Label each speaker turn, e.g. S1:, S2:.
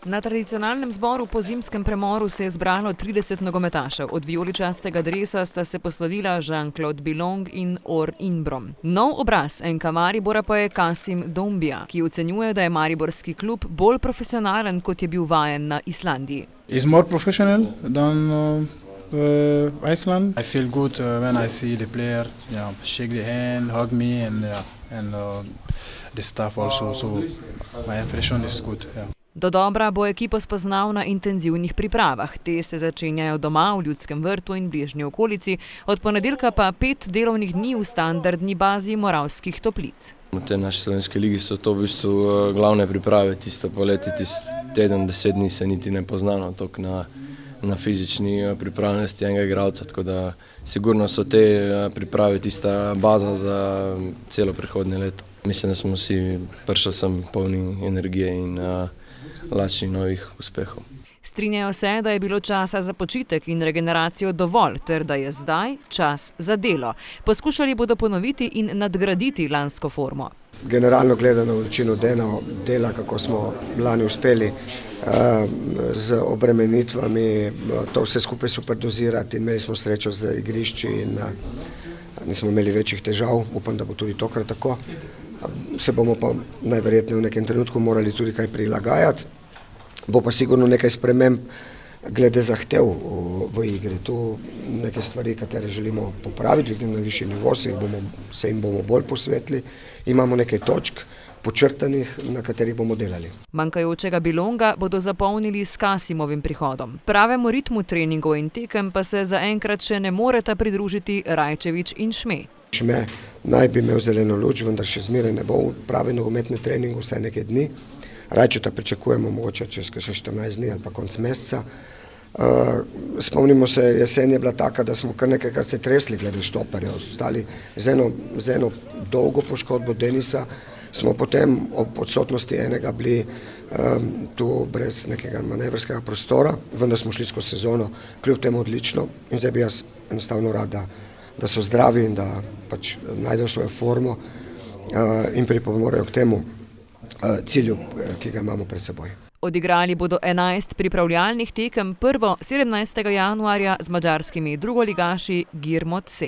S1: Na tradicionalnem zboru po zimskem premoru se je zbralo 30 nogometašev. Od vijoličastega dresa sta se poslovila Jean-Claude Bilong in Or Inbrom. Nov obraz NK Maribora pa je Kasim Doumbia, ki ocenjuje, da je mariborski klub bolj profesionalen, kot je bil vajen na Islandiji.
S2: Is more professional than Iceland. I feel good when I see the player, shake the hand, hug me, and the staff also. So my impression is good.
S1: Dodobra bo ekipo spoznal na intenzivnih pripravah. Te se začenjajo doma v Ljudskem vrtu in bližnji okolici, od ponedeljka pa 5 delovnih dni v standardni bazi Moravskih Toplic.
S3: V tej naši slovenski ligi so to v bistvu glavne priprave, tisto poleti, teden, 10 dni se niti ne poznano toliko na fizični pripravljenosti enega igralca, tako da sigurno so te priprave tista baza za celo prihodnje leto. Mislim, da smo vsi prišli sem polni energije in lačni novih uspehov.
S1: Strinjajo se, da je bilo časa za počitek in regeneracijo dovolj, ter da je zdaj čas za delo. Poskušali bodo ponoviti in nadgraditi lansko formo.
S4: Generalno gledano večino dela, kako smo lani uspeli z obremenitvami, to vse skupaj super dozirati in imeli smo srečo z igrišči in nismo imeli večjih težav, upam, da bo tudi tokrat tako. Se bomo pa najverjetneje v nekem trenutku morali tudi kaj prilagajati. Bo pa sigurno nekaj sprememb glede zahtev v igri. Tu neke stvari, katere želimo popraviti, vidim na višji nivo, se jim bomo bolj posvetili. Imamo nekaj točk počrtanih, na katerih bomo delali.
S1: Manjkajočega Bilonga bodo zapolnili s Kasimovim prihodom. Pravemu ritmu treningov in tekem pa se zaenkrat še ne moreta pridružiti Rajčević in Šme.
S4: Šme naj bi imel zeleno luč, vendar še zmeraj ne bo v pravi nogometni treningu vsaj nekaj dni. Rajčeta pričakujemo mogoče čez 14 dni ali pa konec meseca. Spomnimo se, jesen je bila taka, da smo kar nekajkrat se tresli glede štoperjev. Ostali z eno dolgo poškodbo Denisa, smo potem ob odsotnosti enega bili tu brez nekega manevrskega prostora, vendar smo šli skozi sezono, kljub temu odlično. In zdaj bi jaz enostavno rad, da so zdravi in da pač najdejo svojo formo in pripomorejo k temu cilju, ki ga imamo pred seboj.
S1: Odigrali bodo 11 pripravljalnih tekem, prvo 17. januarja z madžarskimi drugoligaši Girmot Se.